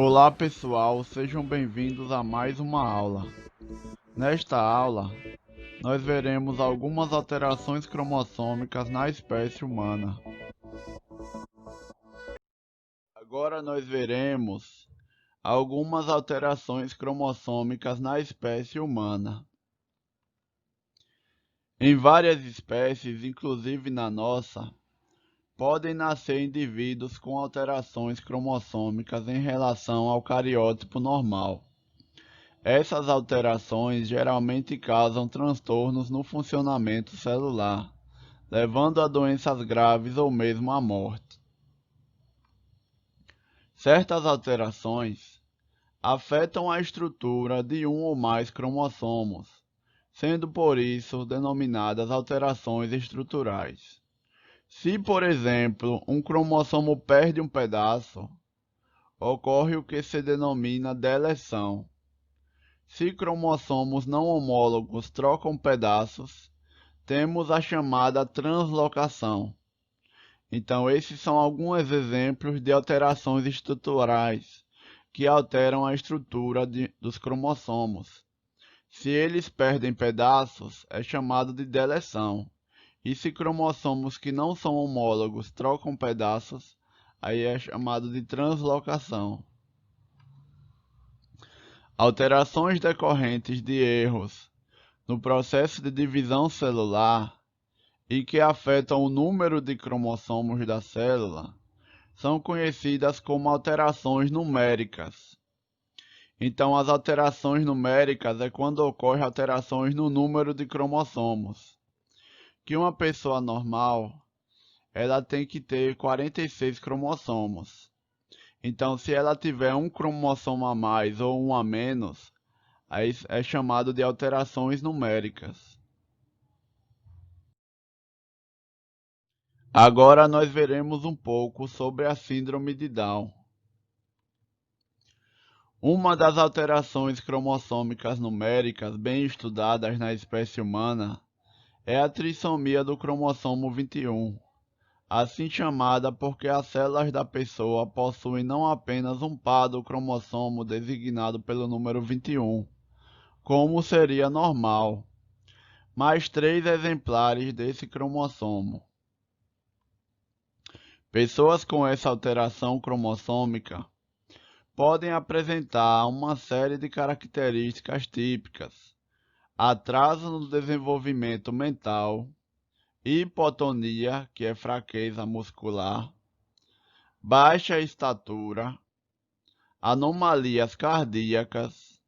Olá pessoal, sejam bem-vindos a mais uma aula. Nesta aula, nós veremos algumas alterações cromossômicas na espécie humana. Agora nós veremos algumas alterações cromossômicas na espécie humana. Em várias espécies, inclusive na nossa, podem nascer indivíduos com alterações cromossômicas em relação ao cariótipo normal. Essas alterações geralmente causam transtornos no funcionamento celular, levando a doenças graves ou mesmo à morte. Certas alterações afetam a estrutura de um ou mais cromossomos, sendo por isso denominadas alterações estruturais. Se, por exemplo, um cromossomo perde um pedaço, ocorre o que se denomina deleção. Se cromossomos não homólogos trocam pedaços, temos a chamada translocação. Então, esses são alguns exemplos de alterações estruturais que alteram a estrutura dos cromossomos. Se eles perdem pedaços, é chamado de deleção. E se cromossomos que não são homólogos trocam pedaços, aí é chamado de translocação. Alterações decorrentes de erros no processo de divisão celular e que afetam o número de cromossomos da célula são conhecidas como alterações numéricas. Então, as alterações numéricas é quando ocorrem alterações no número de cromossomos. Que uma pessoa normal, ela tem que ter 46 cromossomos. Então, se ela tiver um cromossomo a mais ou um a menos, aí é chamado de alterações numéricas. Agora nós veremos um pouco sobre a síndrome de Down. Uma das alterações cromossômicas numéricas bem estudadas na espécie humana é a trissomia do cromossomo 21, assim chamada porque as células da pessoa possuem não apenas um par do cromossomo designado pelo número 21, como seria normal, mas 3 exemplares desse cromossomo. Pessoas com essa alteração cromossômica podem apresentar uma série de características típicas: atraso no desenvolvimento mental, hipotonia, que é fraqueza muscular, baixa estatura, anomalias cardíacas,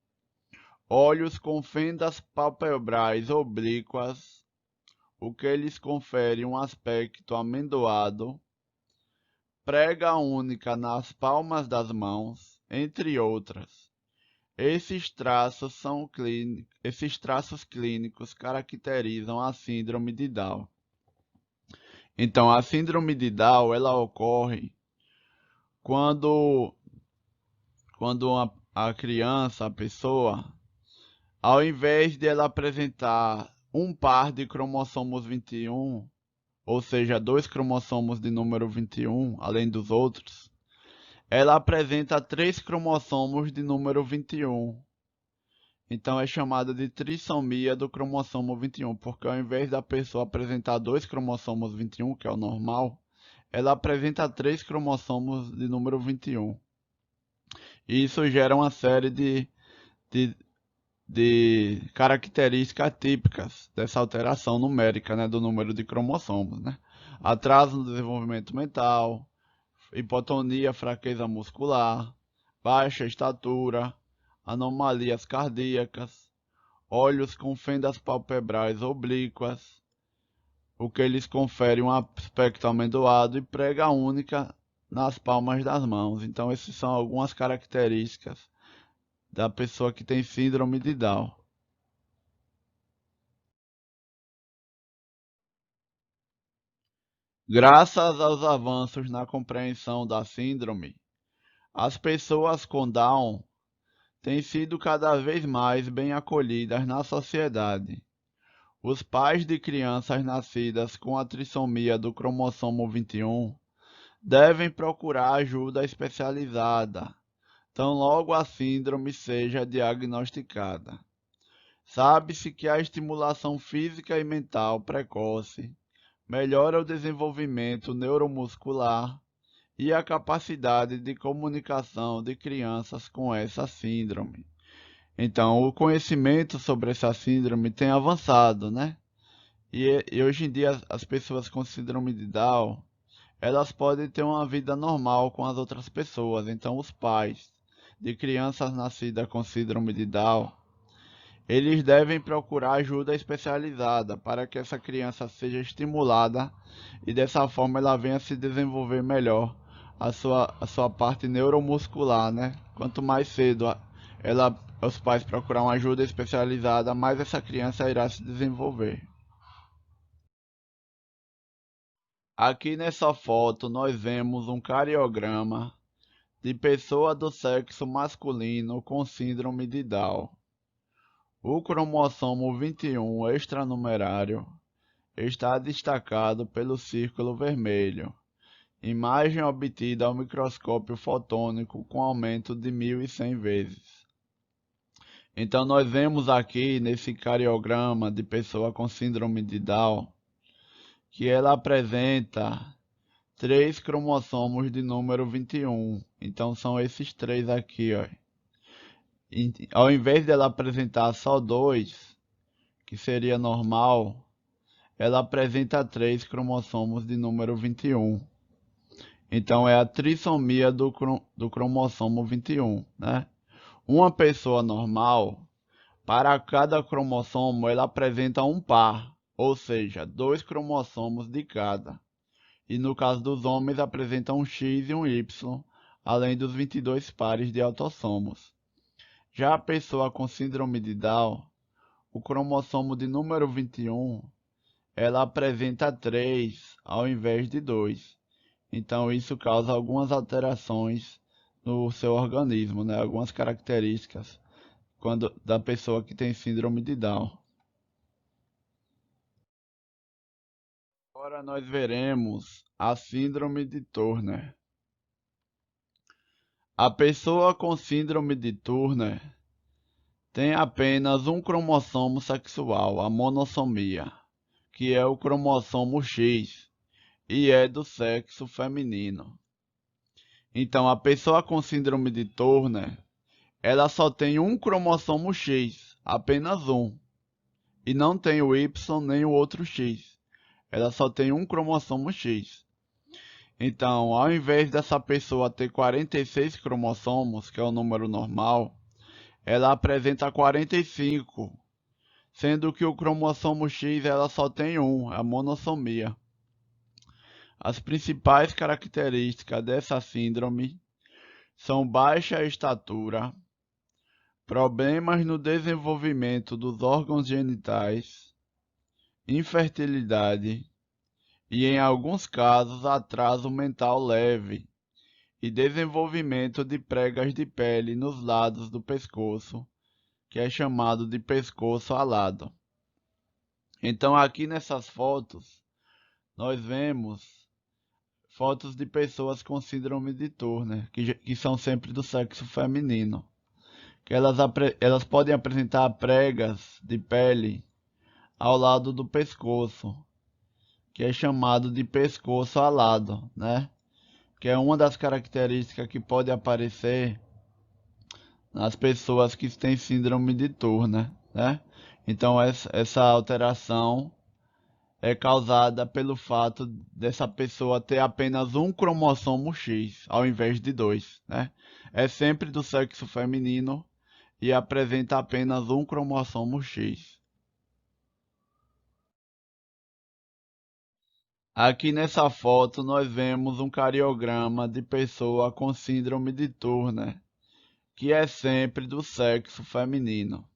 olhos com fendas palpebrais oblíquas, o que lhes confere um aspecto amendoado, prega única nas palmas das mãos, entre outras. Esses traços clínicos caracterizam a síndrome de Down. Então, a síndrome de Down, ela ocorre quando a criança, a pessoa, ao invés de ela apresentar um par de cromossomos 21, ou seja, 2 cromossomos de número 21, além dos outros, ela apresenta 3 cromossomos de número 21. Então é chamada de trissomia do cromossomo 21, porque ao invés da pessoa apresentar 2 cromossomos 21, que é o normal, ela apresenta 3 cromossomos de número 21. E isso gera uma série de, de características típicas dessa alteração numérica, né, do número de cromossomos, né? Atraso no desenvolvimento mental, hipotonia, fraqueza muscular, baixa estatura, anomalias cardíacas, olhos com fendas palpebrais oblíquas, o que lhes confere um aspecto amendoado e prega única nas palmas das mãos. Então, essas são algumas características da pessoa que tem síndrome de Down. Graças aos avanços na compreensão da síndrome, as pessoas com Down têm sido cada vez mais bem acolhidas na sociedade. Os pais de crianças nascidas com a trissomia do cromossomo 21 devem procurar ajuda especializada, tão logo a síndrome seja diagnosticada. Sabe-se que a estimulação física e mental precoce melhora o desenvolvimento neuromuscular e a capacidade de comunicação de crianças com essa síndrome. Então, o conhecimento sobre essa síndrome tem avançado, né? E hoje em dia as pessoas com síndrome de Down, elas podem ter uma vida normal com as outras pessoas. Então, os pais de crianças nascidas com síndrome de Down, eles devem procurar ajuda especializada para que essa criança seja estimulada e dessa forma ela venha se desenvolver melhor a sua parte neuromuscular, né? Quanto mais cedo os pais procurar uma ajuda especializada, mais essa criança irá se desenvolver. Aqui nessa foto nós vemos um cariograma de pessoa do sexo masculino com síndrome de Down. O cromossomo 21 extranumerário está destacado pelo círculo vermelho. Imagem obtida ao microscópio fotônico com aumento de 1100 vezes. Então nós vemos aqui nesse cariograma de pessoa com síndrome de Down que ela apresenta 3 cromossomos de número 21. Então são esses 3 aqui, ó. Ao invés dela apresentar só 2, que seria normal, ela apresenta 3 cromossomos de número 21. Então é a trissomia do cromossomo 21, né? Uma pessoa normal, para cada cromossomo, ela apresenta um par, ou seja, 2 cromossomos de cada. E no caso dos homens, apresenta um X e um Y, além dos 22 pares de autossomos. Já a pessoa com síndrome de Down, o cromossomo de número 21, ela apresenta 3 ao invés de 2. Então isso causa algumas alterações no seu organismo, né? Algumas características da pessoa que tem síndrome de Down. Agora nós veremos a síndrome de Turner. A pessoa com síndrome de Turner tem apenas um cromossomo sexual, a monossomia, que é o cromossomo X, e é do sexo feminino. Então, a pessoa com síndrome de Turner, ela só tem um cromossomo X, apenas um, e não tem o Y nem o outro X. Ela só tem um cromossomo X. Então, ao invés dessa pessoa ter 46 cromossomos, que é o número normal, ela apresenta 45, sendo que o cromossomo X ela só tem um, a monossomia. As principais características dessa síndrome são baixa estatura, problemas no desenvolvimento dos órgãos genitais, infertilidade e, em alguns casos, atraso mental leve e desenvolvimento de pregas de pele nos lados do pescoço, que é chamado de pescoço alado. Então, aqui nessas fotos, nós vemos fotos de pessoas com síndrome de Turner, que são sempre do sexo feminino. Que elas podem apresentar pregas de pele ao lado do pescoço, que é chamado de pescoço alado, né? Que é uma das características que pode aparecer nas pessoas que têm síndrome de Turner, né? Então essa alteração é causada pelo fato dessa pessoa ter apenas um cromossomo X, ao invés de 2, né? É sempre do sexo feminino e apresenta apenas um cromossomo X. Aqui nessa foto nós vemos um cariograma de pessoa com síndrome de Turner, que é sempre do sexo feminino.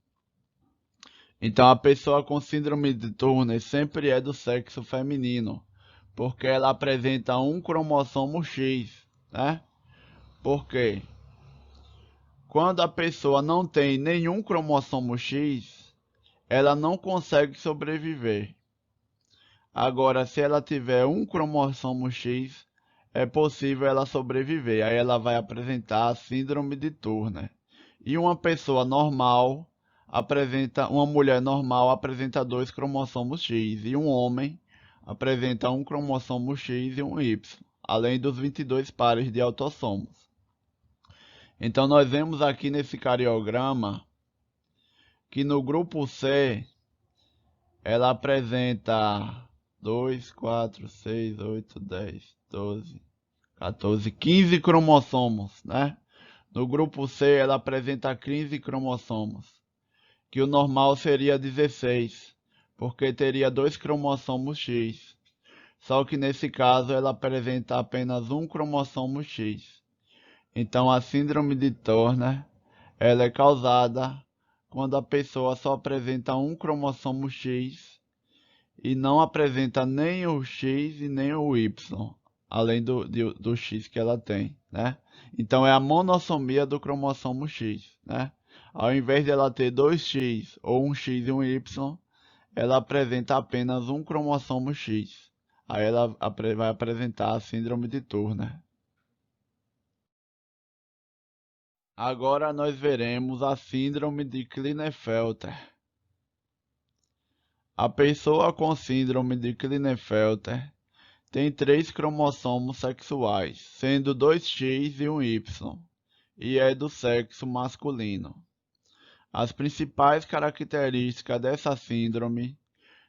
Então a pessoa com síndrome de Turner sempre é do sexo feminino, porque ela apresenta um cromossomo X, né? Por quê? Quando a pessoa não tem nenhum cromossomo X, ela não consegue sobreviver. Agora, se ela tiver um cromossomo X, é possível ela sobreviver. Aí ela vai apresentar a síndrome de Turner. E uma pessoa normal uma mulher normal apresenta dois cromossomos X e um homem apresenta um cromossomo X e um Y, além dos 22 pares de autossomos. Então nós vemos aqui nesse cariograma que no grupo C ela apresenta 2, 4, 6, 8, 10, 12, 14, 15 cromossomos, né? No grupo C ela apresenta 15 cromossomos, que o normal seria 16, porque teria dois cromossomos X. Só que nesse caso ela apresenta apenas um cromossomo X. Então a síndrome de Turner, ela é causada quando a pessoa só apresenta um cromossomo X e não apresenta nem o X e nem o Y, além do X que ela tem, né? Então é a monossomia do cromossomo X, né? Ao invés de ela ter dois X ou um X e um Y, ela apresenta apenas um cromossomo X. Aí ela vai apresentar a síndrome de Turner. Agora nós veremos a síndrome de Klinefelter. A pessoa com síndrome de Klinefelter tem três cromossomos sexuais, sendo dois X e um Y, e é do sexo masculino. As principais características dessa síndrome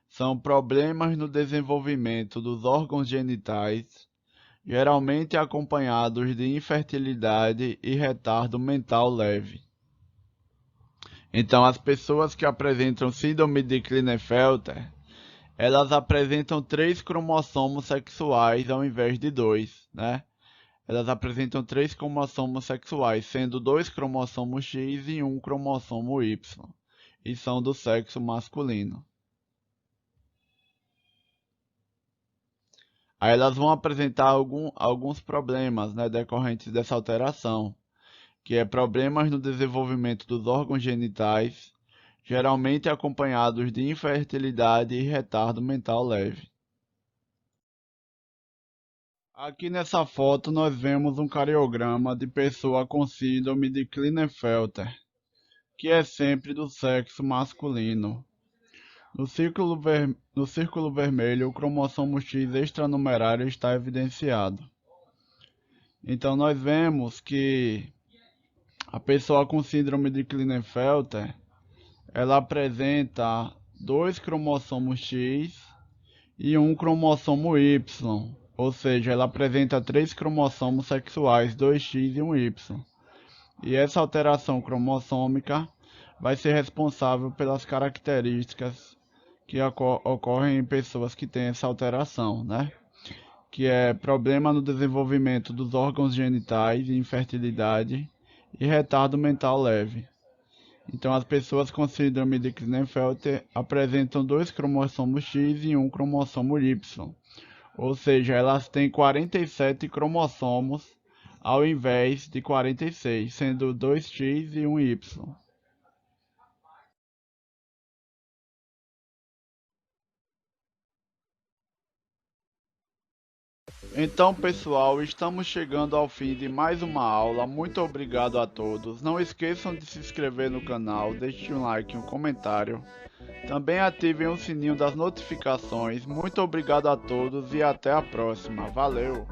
são problemas no desenvolvimento dos órgãos genitais, geralmente acompanhados de infertilidade e retardo mental leve. Então, as pessoas que apresentam síndrome de Klinefelter, elas apresentam três cromossomos sexuais ao invés de dois, né? Elas apresentam três cromossomos sexuais, sendo dois cromossomos X e um cromossomo Y, e são do sexo masculino. Aí elas vão apresentar alguns problemas, né, decorrentes dessa alteração, que é problemas no desenvolvimento dos órgãos genitais, geralmente acompanhados de infertilidade e retardo mental leve. Aqui nessa foto nós vemos um cariograma de pessoa com síndrome de Klinefelter, que é sempre do sexo masculino. No círculo vermelho, o cromossomo X extranumerário está evidenciado. Então nós vemos que a pessoa com síndrome de Klinefelter, ela apresenta dois cromossomos X e um cromossomo Y, ou seja, ela apresenta três cromossomos sexuais, 2X e um Y. E essa alteração cromossômica vai ser responsável pelas características que ocorrem em pessoas que têm essa alteração, né? Que é problema no desenvolvimento dos órgãos genitais e infertilidade e retardo mental leve. Então, as pessoas com síndrome de Klinefelter apresentam dois cromossomos X e um cromossomo Y, ou seja, elas têm 47 cromossomos ao invés de 46, sendo 2X e um Y. Então, pessoal, estamos chegando ao fim de mais uma aula. Muito obrigado a todos. Não esqueçam de se inscrever no canal, deixe um like e um comentário. Também ativem o sininho das notificações. Muito obrigado a todos e até a próxima. Valeu!